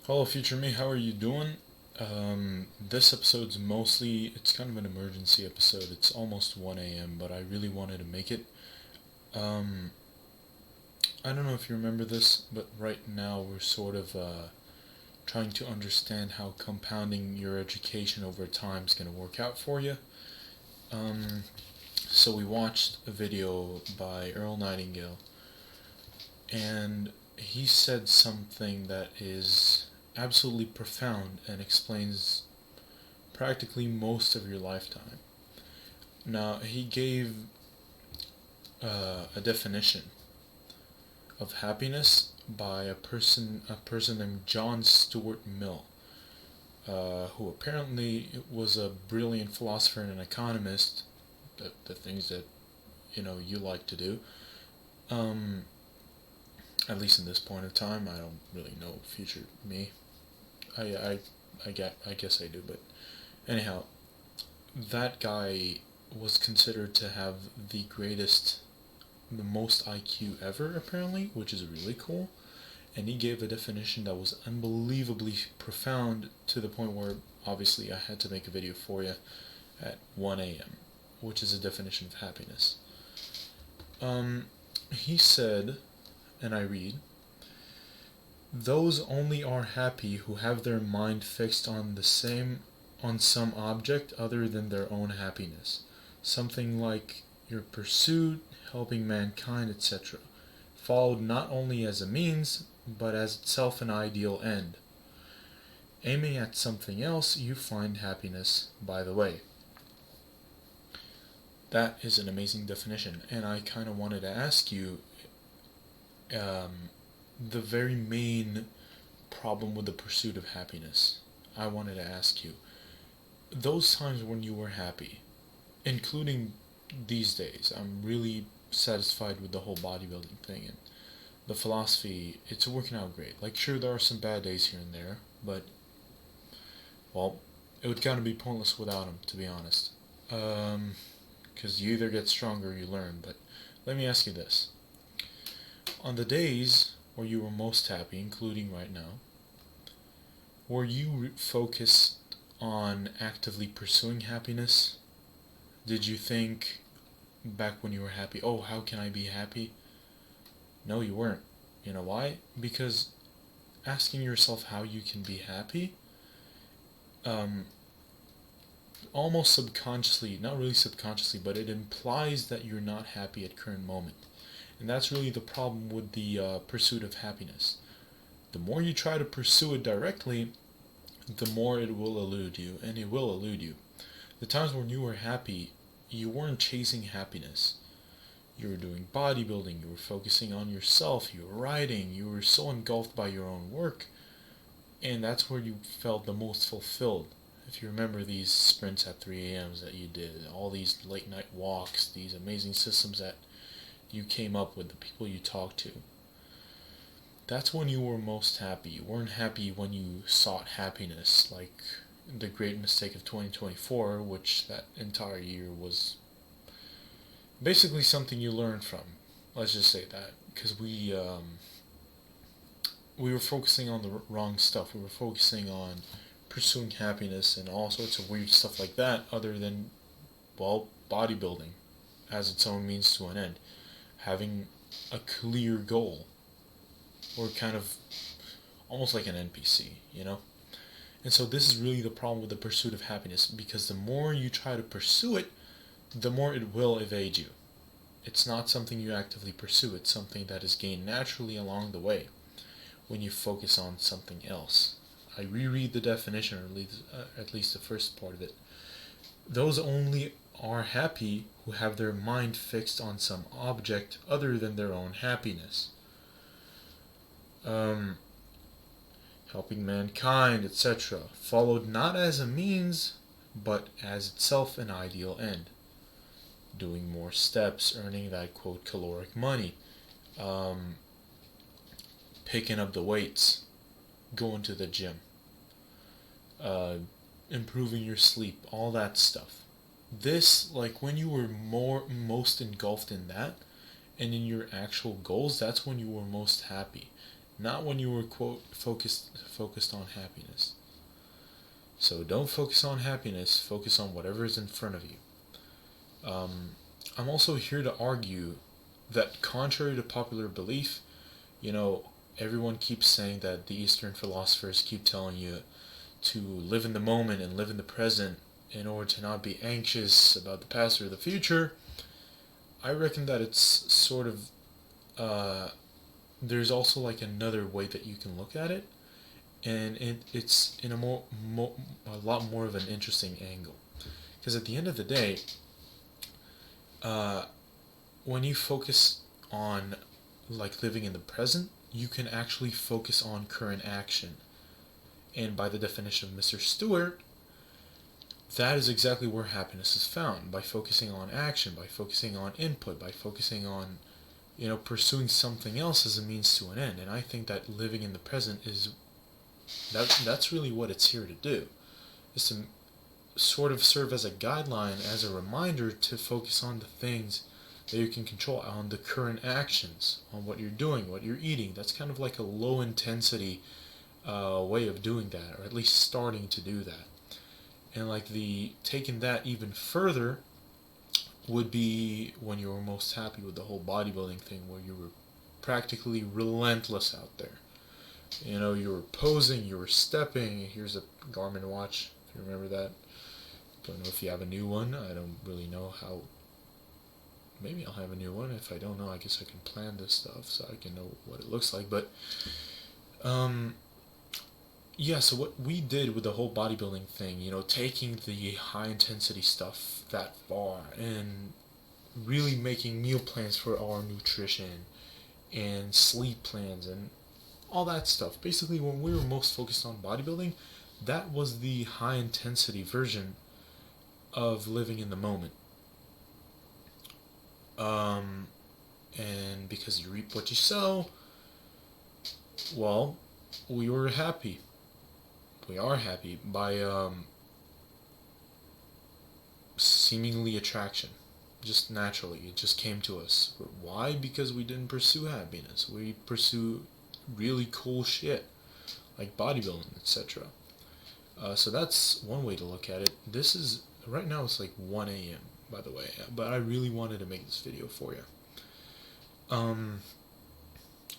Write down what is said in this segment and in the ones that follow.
Hello, future me. How are you doing? This episode's it's kind of an emergency episode. It's almost 1 a.m., but I really wanted to make it. Um, I don't know if you remember this, but right now we're sort of trying to understand how compounding your education over time is going to work out for you. Um, so we watched a video by Earl Nightingale, and he said something that is absolutely profound and explains practically most of your lifetime. Now, he gave a definition of happiness by a person named John Stuart Mill, who apparently was a brilliant philosopher and an economist, the things that you like to do. Um, at least in this point of time, I don't really know future me. I, I guess I do, but anyhow, that guy was considered to have the most IQ ever, apparently, which is really cool. And he gave a definition that was unbelievably profound to the point where obviously I had to make a video for you at 1 a.m., which is a definition of happiness. Um, he said, and I read, those only are happy who have their mind fixed on some object other than their own happiness, something like your pursuit, helping mankind, etc., followed not only as a means, but as itself an ideal end. Aiming at something else, you find happiness by the way. That is an amazing definition, and I kind of wanted to ask you the very main problem with the pursuit of happiness. I wanted to ask you, those times when you were happy, including these days, I'm really satisfied with the whole bodybuilding thing and the philosophy. It's working out great. Like, sure, there are some bad days here and there, but well, it would kind of be pointless without them, to be honest. Because you either get stronger or you learn. But let me ask you this: on the days where you were most happy, including right now, were you focused on actively pursuing happiness? Did you think back when you were happy, oh, how can I be happy? No, you weren't. You know why? Because asking yourself how you can be happy, um, almost subconsciously, not really subconsciously, but it implies that you're not happy at current moment. And that's really the problem with the pursuit of happiness. The more you try to pursue it directly, the more it will elude you, and it will elude you. The times when you were happy, you weren't chasing happiness. You were doing bodybuilding, you were focusing on yourself, you were writing, you were so engulfed by your own work, and that's where you felt the most fulfilled. If you remember these sprints at 3 a.m.s that you did, all these late night walks, these amazing systems that you came up with, the people you talked to, that's when you were most happy. You weren't happy when you sought happiness, like the great mistake of 2024, which that entire year was basically something you learned from. Let's just say that, because we were focusing on the wrong stuff. We were focusing on pursuing happiness and all sorts of weird stuff like that, other than, well, bodybuilding as its own means to an end. Having a clear goal, or kind of almost like an NPC. And so this is really the problem with the pursuit of happiness, because the more you try to pursue it, the more it will evade you. It's not something you actively pursue, it's something that is gained naturally along the way when you focus on something else. I reread the definition, or at least the first part of it. Those only are happy who have their mind fixed on some object other than their own happiness. Helping mankind, etc., followed not as a means, but as itself an ideal end. Doing more steps, earning that quote caloric money, picking up the weights, going to the gym, uh, improving your sleep, all that stuff. This, like, when you were most engulfed in that and in your actual goals, that's when you were most happy. not when you were quote focused on happiness. So don't focus on happiness, focus on whatever is in front of you. I'm also here to argue that contrary to popular belief, you know, everyone keeps saying that the Eastern philosophers keep telling you to live in the moment and live in the present in order to not be anxious about the past or the future. I reckon that it's sort of, there's also like another way that you can look at it, and it's in a lot more of an interesting angle. Because at the end of the day, when you focus on like living in the present, you can actually focus on current action. And by the definition of Mr. Stewart, that is exactly where happiness is found, by focusing on action, by focusing on input, by focusing on, pursuing something else as a means to an end. And I think that living in the present is that's really what it's here to do, is to sort of serve as a guideline, as a reminder to focus on the things that you can control, on the current actions, on what you're doing, what you're eating. That's kind of like a low intensity way of doing that, or at least starting to do that. And like the taking that even further would be when you were most happy with the whole bodybuilding thing, where you were practically relentless out there. You were posing, you were stepping. Here's a Garmin watch, if you remember that. Don't know if you have a new one. I don't really know how. Maybe I'll have a new one. If I don't know, I guess I can plan this stuff so I can know what it looks like. But yeah, so what we did with the whole bodybuilding thing, taking the high intensity stuff that far and really making meal plans for our nutrition and sleep plans and all that stuff. Basically, when we were most focused on bodybuilding, that was the high intensity version of living in the moment. And because you reap what you sow, well, we were happy. We are happy by seemingly attraction. Just naturally, it just came to us. Why? Because we didn't pursue happiness. We pursue really cool shit like bodybuilding, etc. So that's one way to look at it. This is right now. It's like 1 a.m. by the way, but I really wanted to make this video for you.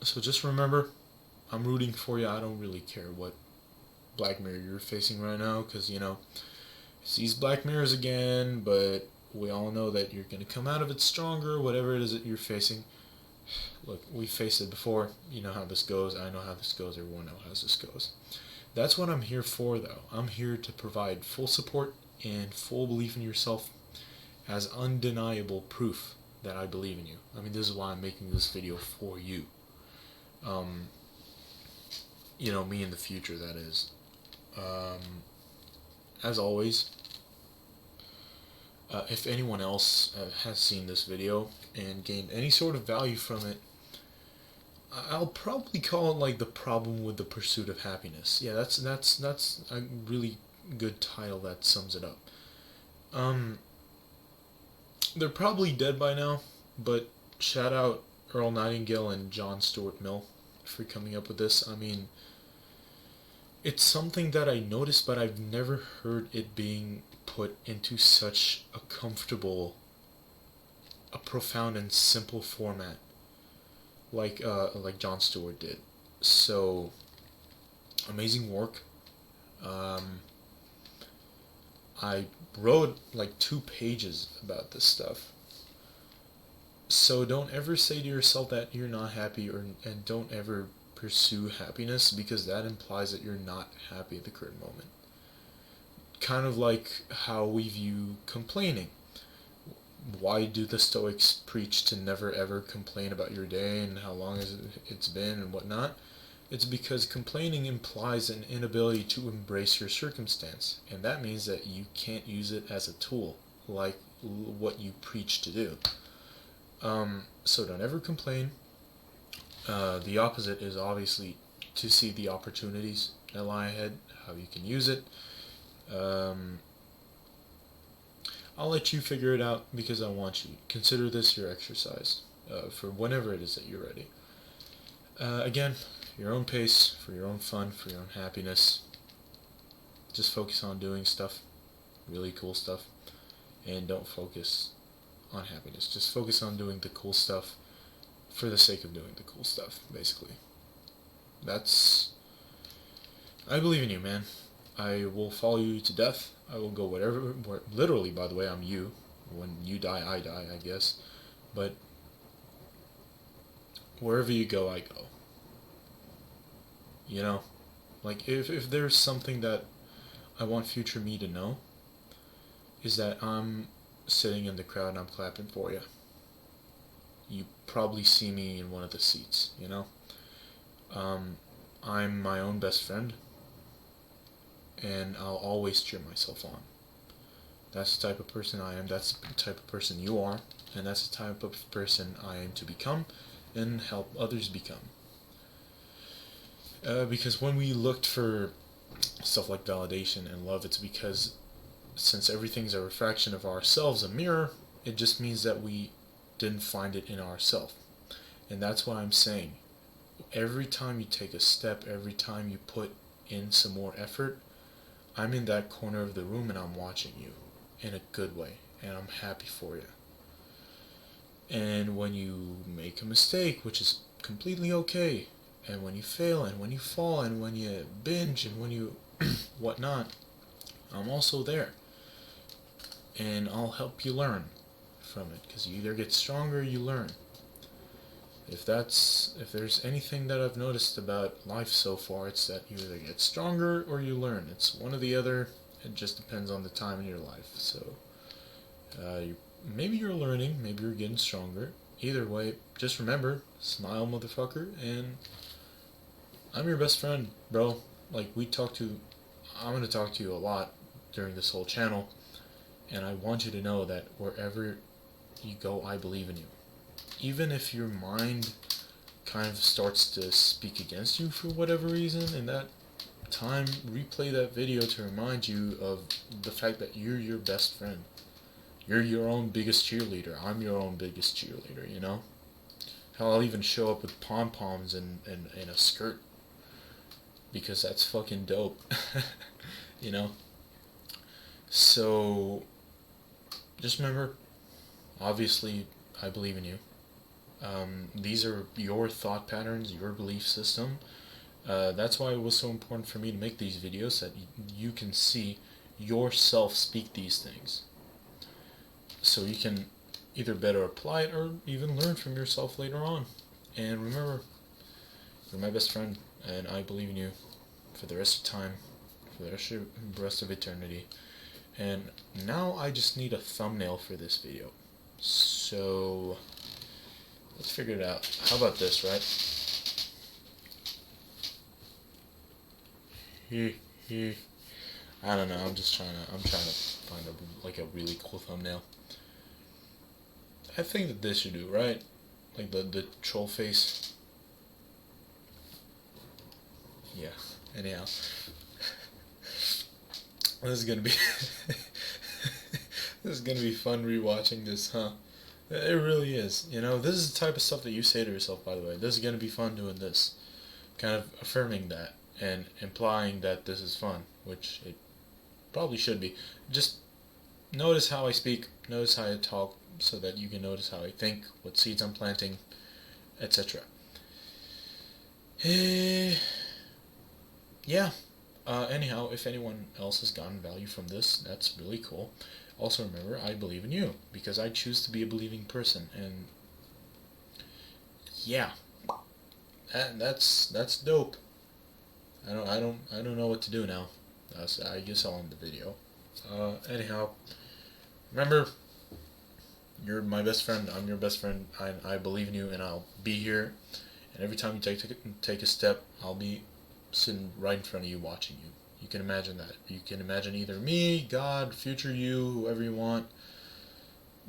So just remember, I'm rooting for you. I don't really care what Black Mirror you're facing right now, because it's these Black Mirrors again, but we all know that you're going to come out of it stronger, whatever it is that you're facing. Look, we faced it before. You know how this goes. I know how this goes. Everyone knows how this goes. That's what I'm here for, though. I'm here to provide full support and full belief in yourself as undeniable proof that I believe in you. I mean, this is why I'm making this video for you. Me in the future, that is. As always, if anyone else has seen this video and gained any sort of value from it, I'll probably call it like the problem with the pursuit of happiness. Yeah, that's a really good title that sums it up. They're probably dead by now, but shout out Earl Nightingale and John Stuart Mill for coming up with this. I mean, it's something that I noticed, but I've never heard it being put into such a comfortable, a profound and simple format like John Stewart did. So, amazing work. I wrote like 2 pages about this stuff. So don't ever say to yourself that you're not happy, and don't ever pursue happiness, because that implies that you're not happy at the current moment. Kind of like how we view complaining. Why do the Stoics preach to never ever complain about your day and how long it's been and whatnot? It's because complaining implies an inability to embrace your circumstance, and that means that you can't use it as a tool, like what you preach to do. So don't ever complain. The opposite is obviously to see the opportunities that lie ahead, how you can use it. I'll let you figure it out, because I want you. Consider this your exercise for whenever it is that you're ready. Again, your own pace, for your own fun, for your own happiness. Just focus on doing stuff, really cool stuff, and don't focus on happiness. Just focus on doing the cool stuff for the sake of doing the cool stuff, basically. That's... I believe in you, man. I will follow you to death. I will go literally, by the way, I'm you. When you die, I die, I guess. But wherever you go, I go. You know? Like, if there's something that I want future me to know, is that I'm sitting in the crowd and I'm clapping for you. You probably see me in one of the seats, you know? I'm my own best friend, and I'll always cheer myself on. That's the type of person I am, that's the type of person you are, and that's the type of person I aim to become and help others become. Because when we looked for stuff like validation and love, it's because since everything's a refraction of ourselves, a mirror, it just means that we didn't find it in ourselves. And that's what I'm saying. Every time you take a step, every time you put in some more effort, I'm in that corner of the room and I'm watching you in a good way, and I'm happy for you. And when you make a mistake, which is completely okay, and when you fail, and when you fall, and when you binge, and when you whatnot, I'm also there. And I'll help you learn from it, because you either get stronger or you learn. If there's anything that I've noticed about life so far, it's that you either get stronger or you learn. It's one or the other. It just depends on the time in your life. So, maybe you're learning, maybe you're getting stronger. Either way, just remember, smile, motherfucker, and I'm your best friend, bro. Like, I'm gonna talk to you a lot during this whole channel, and I want you to know that wherever you go, I believe in you. Even if your mind kind of starts to speak against you for whatever reason, in that time, replay that video to remind you of the fact that you're your best friend. You're your own biggest cheerleader. I'm your own biggest cheerleader, you know? Hell, I'll even show up with pom-poms and a skirt, because that's fucking dope. You know? So, just remember, obviously, I believe in you. These are your thought patterns, your belief system. That's why it was so important for me to make these videos, so that you can see yourself speak these things. So you can either better apply it or even learn from yourself later on. And remember, you're my best friend, and I believe in you for the rest of time, for the rest of eternity. And now I just need a thumbnail for this video. So let's figure it out. How about this, right? I don't know. I'm trying to find a really cool thumbnail. I think that this should do, right? Like the troll face. Yeah. Anyhow, this is gonna be this is gonna be fun rewatching this, huh? It really is. You know, this is the type of stuff that you say to yourself, by the way. This is gonna be fun doing this. Kind of affirming that and implying that this is fun, which it probably should be. Just notice how I speak, notice how I talk, so that you can notice how I think, what seeds I'm planting, etc. Yeah. Anyhow, if anyone else has gotten value from this, that's really cool. Also remember, I believe in you, because I choose to be a believing person, and yeah, that's dope. I don't know what to do now. So I guess I'll end the video. Anyhow, remember, you're my best friend. I'm your best friend. I believe in you, and I'll be here. And every time you take a step, I'll be sitting right in front of you, watching you. You can imagine that. You can imagine either me, God, future you, whoever you want.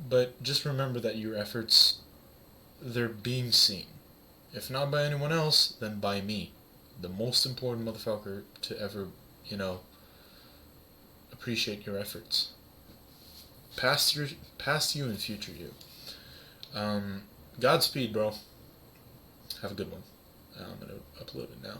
But just remember that your efforts, they're being seen. If not by anyone else, then by me. The most important motherfucker to ever, appreciate your efforts. Past you and future you. Godspeed, bro. Have a good one. I'm going to upload it now.